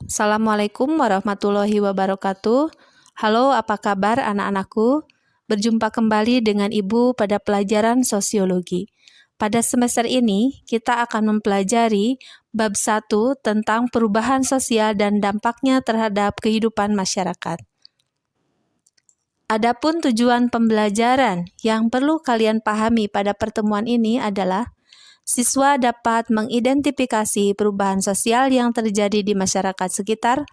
Assalamualaikum warahmatullahi wabarakatuh. Halo, apa kabar anak-anakku? Berjumpa kembali dengan Ibu pada pelajaran sosiologi. Pada semester ini, kita akan mempelajari bab 1 tentang perubahan sosial dan dampaknya terhadap kehidupan masyarakat. Adapun tujuan pembelajaran yang perlu kalian pahami pada pertemuan ini adalah siswa dapat mengidentifikasi perubahan sosial yang terjadi di masyarakat sekitar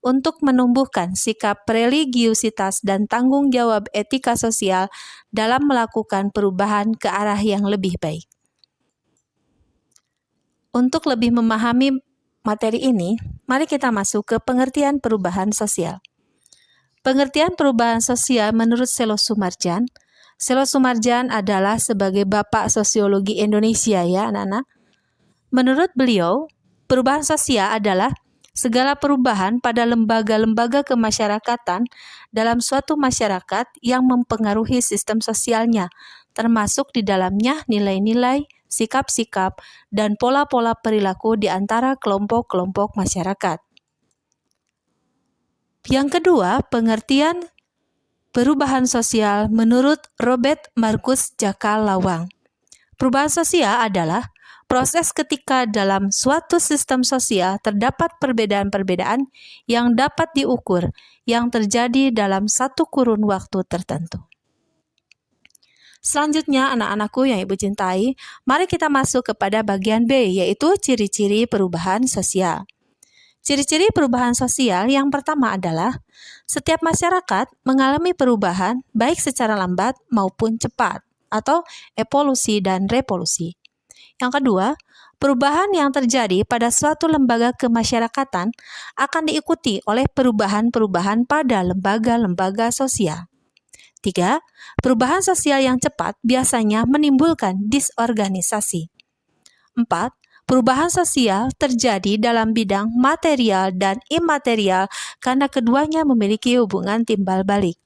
untuk menumbuhkan sikap religiusitas dan tanggung jawab etika sosial dalam melakukan perubahan ke arah yang lebih baik. Untuk lebih memahami materi ini, mari kita masuk ke pengertian perubahan sosial. Pengertian perubahan sosial menurut Selo Soemarjan. Selo Soemarjan adalah sebagai bapak sosiologi Indonesia ya anak-anak. Menurut beliau, perubahan sosial adalah segala perubahan pada lembaga-lembaga kemasyarakatan dalam suatu masyarakat yang mempengaruhi sistem sosialnya, termasuk di dalamnya nilai-nilai, sikap-sikap, dan pola-pola perilaku di antara kelompok-kelompok masyarakat. Yang kedua, pengertian perubahan sosial menurut Robert Marcus Jaka Lawang. Perubahan sosial adalah proses ketika dalam suatu sistem sosial terdapat perbedaan-perbedaan yang dapat diukur yang terjadi dalam satu kurun waktu tertentu. Selanjutnya, anak-anakku yang Ibu cintai, mari kita masuk kepada bagian B, yaitu ciri-ciri perubahan sosial. Ciri-ciri perubahan sosial yang pertama adalah setiap masyarakat mengalami perubahan baik secara lambat maupun cepat atau evolusi dan revolusi. Yang kedua, perubahan yang terjadi pada suatu lembaga kemasyarakatan akan diikuti oleh perubahan-perubahan pada lembaga-lembaga sosial. 3. Perubahan sosial yang cepat biasanya menimbulkan disorganisasi. 4. Perubahan sosial terjadi dalam bidang material dan imaterial karena keduanya memiliki hubungan timbal balik.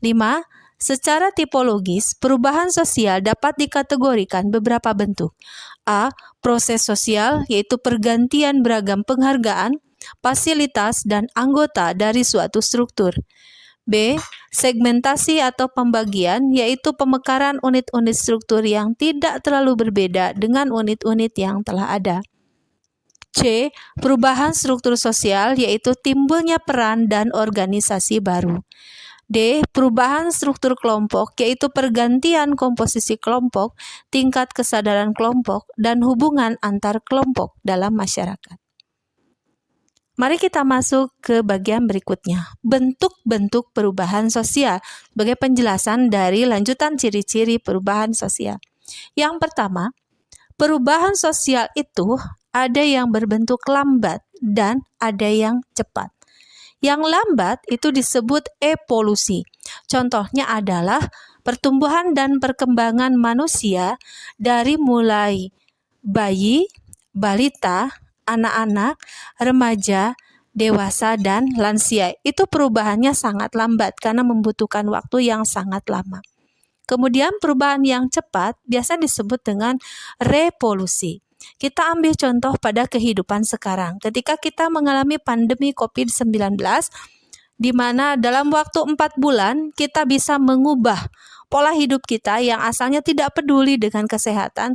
5. Secara tipologis, perubahan sosial dapat dikategorikan beberapa bentuk. A. Proses sosial, yaitu pergantian beragam penghargaan, fasilitas, dan anggota dari suatu struktur. B. Segmentasi atau pembagian, yaitu pemekaran unit-unit struktur yang tidak terlalu berbeda dengan unit-unit yang telah ada. C. Perubahan struktur sosial, yaitu timbulnya peran dan organisasi baru. D. Perubahan struktur kelompok, yaitu pergantian komposisi kelompok, tingkat kesadaran kelompok, dan hubungan antar kelompok dalam masyarakat. Mari kita masuk ke bagian berikutnya, bentuk-bentuk perubahan sosial sebagai penjelasan dari lanjutan ciri-ciri perubahan sosial. Yang pertama, perubahan sosial itu ada yang berbentuk lambat dan ada yang cepat. Yang lambat itu disebut evolusi. Contohnya adalah pertumbuhan dan perkembangan manusia dari mulai bayi, balita, anak-anak, remaja, dewasa, dan lansia. Itu perubahannya sangat lambat karena membutuhkan waktu yang sangat lama. Kemudian perubahan yang cepat biasa disebut dengan revolusi. Kita ambil contoh pada kehidupan sekarang. Ketika kita mengalami pandemi COVID-19, di mana dalam waktu 4 bulan kita bisa mengubah pola hidup kita yang asalnya tidak peduli dengan kesehatan.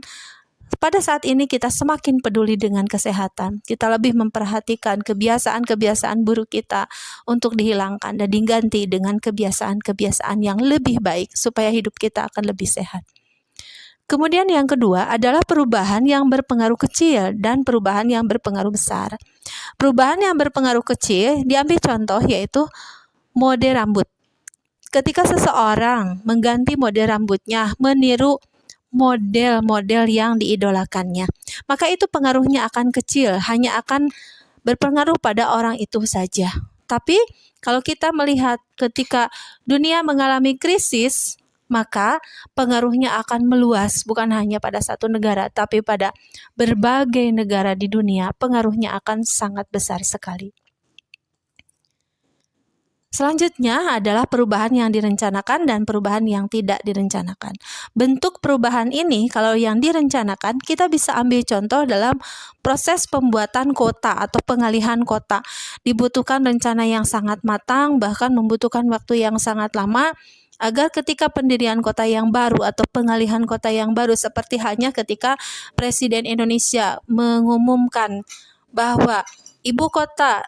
Pada saat ini kita semakin peduli dengan kesehatan. Kita lebih memperhatikan kebiasaan-kebiasaan buruk kita untuk dihilangkan dan diganti dengan kebiasaan-kebiasaan yang lebih baik supaya hidup kita akan lebih sehat. Kemudian yang kedua adalah perubahan yang berpengaruh kecil dan perubahan yang berpengaruh besar. Perubahan yang berpengaruh kecil diambil contoh yaitu mode rambut. Ketika seseorang mengganti mode rambutnya meniru model-model yang diidolakannya, maka itu pengaruhnya akan kecil, hanya akan berpengaruh pada orang itu saja. Tapi kalau kita melihat ketika dunia mengalami krisis, maka pengaruhnya akan meluas, bukan hanya pada satu negara, tapi pada berbagai negara di dunia, pengaruhnya akan sangat besar sekali. Selanjutnya adalah perubahan yang direncanakan dan perubahan yang tidak direncanakan. Bentuk perubahan ini kalau yang direncanakan kita bisa ambil contoh dalam proses pembuatan kota atau pengalihan kota. Dibutuhkan rencana yang sangat matang, bahkan membutuhkan waktu yang sangat lama agar ketika pendirian kota yang baru atau pengalihan kota yang baru, seperti halnya ketika Presiden Indonesia mengumumkan bahwa ibu kota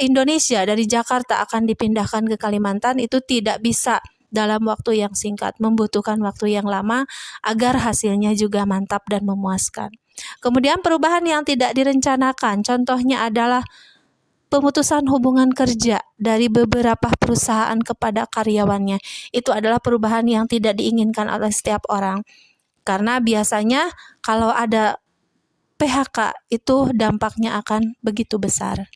Indonesia dari Jakarta akan dipindahkan ke Kalimantan, itu tidak bisa dalam waktu yang singkat, membutuhkan waktu yang lama agar hasilnya juga mantap dan memuaskan. Kemudian perubahan yang tidak direncanakan, contohnya adalah pemutusan hubungan kerja dari beberapa perusahaan kepada karyawannya. Itu adalah perubahan yang tidak diinginkan oleh setiap orang. Karena biasanya kalau ada PHK itu dampaknya akan begitu besar.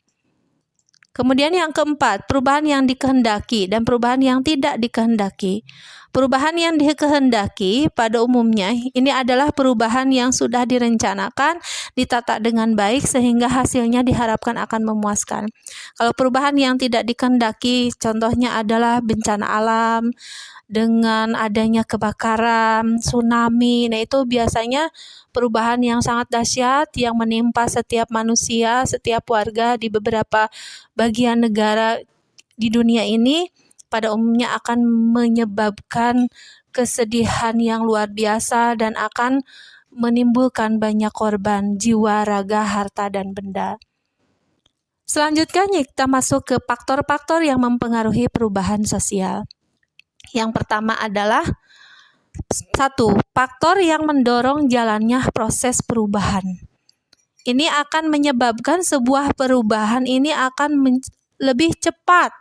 Kemudian yang keempat, perubahan yang dikehendaki dan perubahan yang tidak dikehendaki. Perubahan yang dikehendaki pada umumnya ini adalah perubahan yang sudah direncanakan, ditata dengan baik sehingga hasilnya diharapkan akan memuaskan. Kalau perubahan yang tidak dikehendaki, contohnya adalah bencana alam, dengan adanya kebakaran, tsunami. Nah, itu biasanya perubahan yang sangat dahsyat yang menimpa setiap manusia, setiap warga di beberapa bagian negara di dunia ini pada umumnya akan menyebabkan kesedihan yang luar biasa dan akan menimbulkan banyak korban jiwa, raga, harta, dan benda. Selanjutnya kita masuk ke faktor-faktor yang mempengaruhi perubahan sosial. Yang pertama adalah satu, faktor yang mendorong jalannya proses perubahan. Ini akan menyebabkan sebuah perubahan ini akan lebih cepat.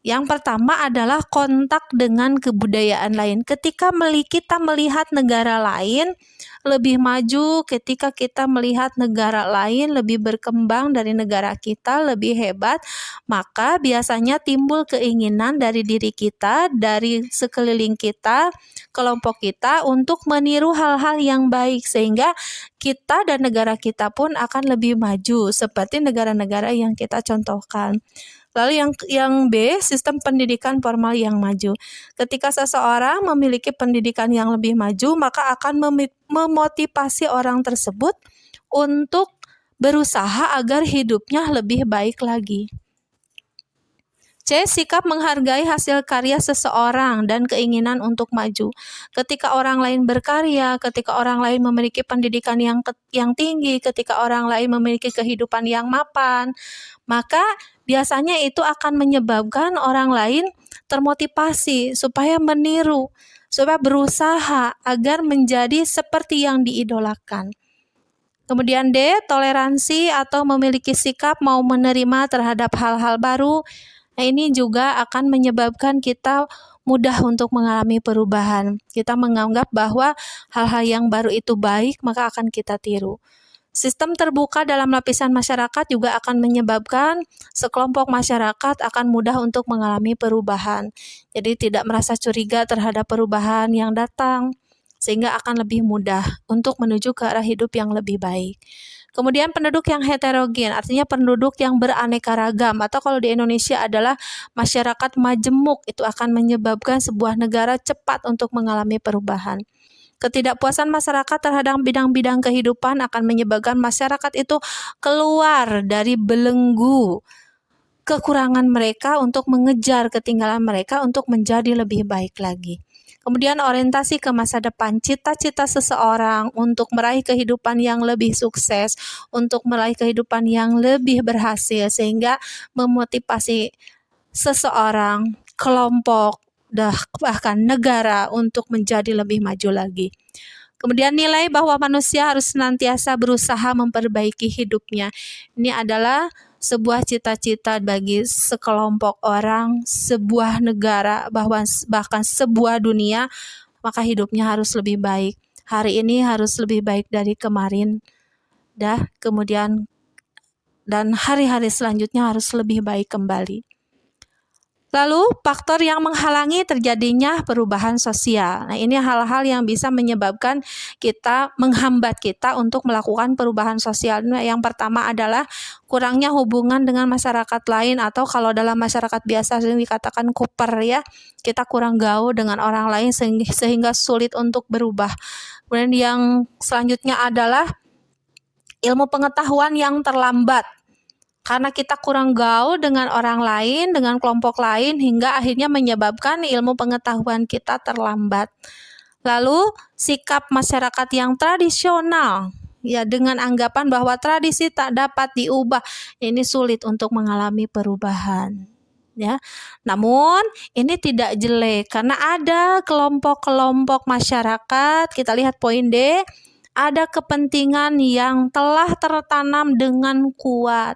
Yang pertama adalah kontak dengan kebudayaan lain. Ketika kita melihat negara lain lebih maju, ketika kita melihat negara lain lebih berkembang dari negara kita, lebih hebat, maka biasanya timbul keinginan dari diri kita, dari sekeliling kita, kelompok kita untuk meniru hal-hal yang baik sehingga kita dan negara kita pun akan lebih maju seperti negara-negara yang kita contohkan. Lalu yang B, sistem pendidikan formal yang maju. Ketika seseorang memiliki pendidikan yang lebih maju, maka akan memotivasi orang tersebut untuk berusaha agar hidupnya lebih baik lagi. C. Sikap menghargai hasil karya seseorang dan keinginan untuk maju. Ketika orang lain berkarya, ketika orang lain memiliki pendidikan yang tinggi, ketika orang lain memiliki kehidupan yang mapan, maka biasanya itu akan menyebabkan orang lain termotivasi supaya meniru, supaya berusaha agar menjadi seperti yang diidolakan. Kemudian D. Toleransi atau memiliki sikap mau menerima terhadap hal-hal baru. Nah, ini juga akan menyebabkan kita mudah untuk mengalami perubahan. Kita menganggap bahwa hal-hal yang baru itu baik, maka akan kita tiru. Sistem terbuka dalam lapisan masyarakat juga akan menyebabkan sekelompok masyarakat akan mudah untuk mengalami perubahan. Jadi tidak merasa curiga terhadap perubahan yang datang, sehingga akan lebih mudah untuk menuju ke arah hidup yang lebih baik. Kemudian penduduk yang heterogen, artinya penduduk yang beraneka ragam, atau kalau di Indonesia adalah masyarakat majemuk, itu akan menyebabkan sebuah negara cepat untuk mengalami perubahan. Ketidakpuasan masyarakat terhadap bidang-bidang kehidupan akan menyebabkan masyarakat itu keluar dari belenggu kekurangan mereka untuk mengejar ketinggalan mereka untuk menjadi lebih baik lagi. Kemudian orientasi ke masa depan, cita-cita seseorang untuk meraih kehidupan yang lebih sukses, untuk meraih kehidupan yang lebih berhasil, sehingga memotivasi seseorang, kelompok, bahkan negara untuk menjadi lebih maju lagi. Kemudian nilai bahwa manusia harus senantiasa berusaha memperbaiki hidupnya. Ini adalah sebuah cita-cita bagi sekelompok orang, sebuah negara, bahkan sebuah dunia, maka hidupnya harus lebih baik. Hari ini harus lebih baik dari kemarin, kemudian dan hari-hari selanjutnya harus lebih baik kembali. Lalu faktor yang menghalangi terjadinya perubahan sosial. Nah, ini hal-hal yang bisa menyebabkan menghambat kita untuk melakukan perubahan sosial. Nah, yang pertama adalah kurangnya hubungan dengan masyarakat lain, atau kalau dalam masyarakat biasa sering dikatakan kuper ya. Kita kurang gaul dengan orang lain sehingga sulit untuk berubah. Kemudian yang selanjutnya adalah ilmu pengetahuan yang terlambat. Karena kita kurang gaul dengan orang lain, dengan kelompok lain, hingga akhirnya menyebabkan ilmu pengetahuan kita terlambat. Lalu, sikap masyarakat yang tradisional, ya, dengan anggapan bahwa tradisi tak dapat diubah, ini sulit untuk mengalami perubahan. Ya, namun ini tidak jelek karena ada kelompok-kelompok masyarakat. Kita lihat poin D. Ada kepentingan yang telah tertanam dengan kuat.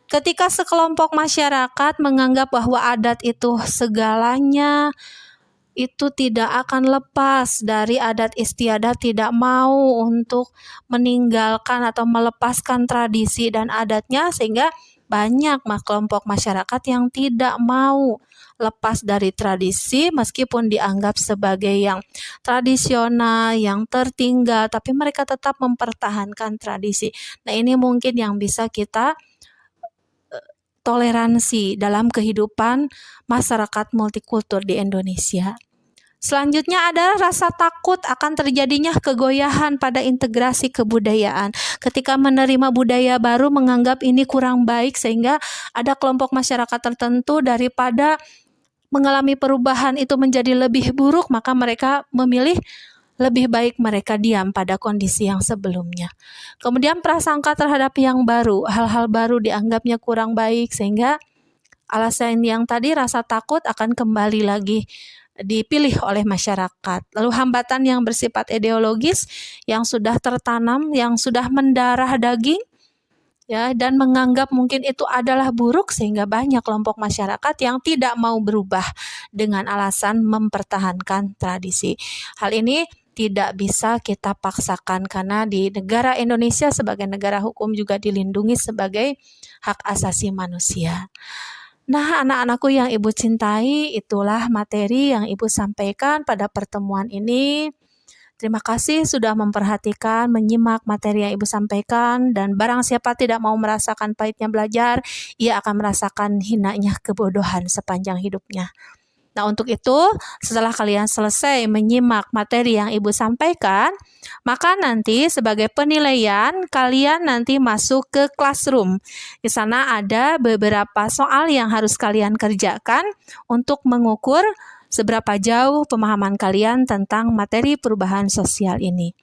Ketika sekelompok masyarakat menganggap bahwa adat itu segalanya, itu tidak akan lepas dari adat istiadat, tidak mau untuk meninggalkan atau melepaskan tradisi dan adatnya, sehingga banyak kelompok masyarakat yang tidak mau lepas dari tradisi meskipun dianggap sebagai yang tradisional, yang tertinggal, tapi mereka tetap mempertahankan tradisi. Nah, ini mungkin yang bisa kita toleransi dalam kehidupan masyarakat multikultur di Indonesia. Selanjutnya adalah rasa takut akan terjadinya kegoyahan pada integrasi kebudayaan. Ketika menerima budaya baru menganggap ini kurang baik, sehingga ada kelompok masyarakat tertentu daripada mengalami perubahan itu menjadi lebih buruk, maka mereka memilih lebih baik mereka diam pada kondisi yang sebelumnya. Kemudian prasangka terhadap yang baru, hal-hal baru dianggapnya kurang baik, sehingga alasan yang tadi rasa takut akan kembali lagi dipilih oleh masyarakat. Lalu hambatan yang bersifat ideologis yang sudah tertanam, yang sudah mendarah daging, ya, dan menganggap mungkin itu adalah buruk, sehingga banyak kelompok masyarakat yang tidak mau berubah dengan alasan mempertahankan tradisi. Hal ini tidak bisa kita paksakan karena di negara Indonesia sebagai negara hukum juga dilindungi sebagai hak asasi manusia. Nah, anak-anakku yang Ibu cintai, itulah materi yang Ibu sampaikan pada pertemuan ini. Terima kasih sudah memperhatikan, menyimak materi yang Ibu sampaikan, dan barang siapa tidak mau merasakan pahitnya belajar, ia akan merasakan hinanya kebodohan sepanjang hidupnya. Nah, untuk itu, setelah kalian selesai menyimak materi yang Ibu sampaikan, maka nanti sebagai penilaian, kalian nanti masuk ke classroom. Di sana ada beberapa soal yang harus kalian kerjakan untuk mengukur seberapa jauh pemahaman kalian tentang materi perubahan sosial ini.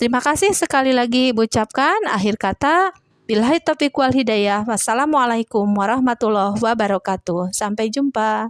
Terima kasih sekali lagi Ibu ucapkan. Akhir kata, billahi taufiq wal hidayah. Wassalamualaikum warahmatullahi wabarakatuh. Sampai jumpa.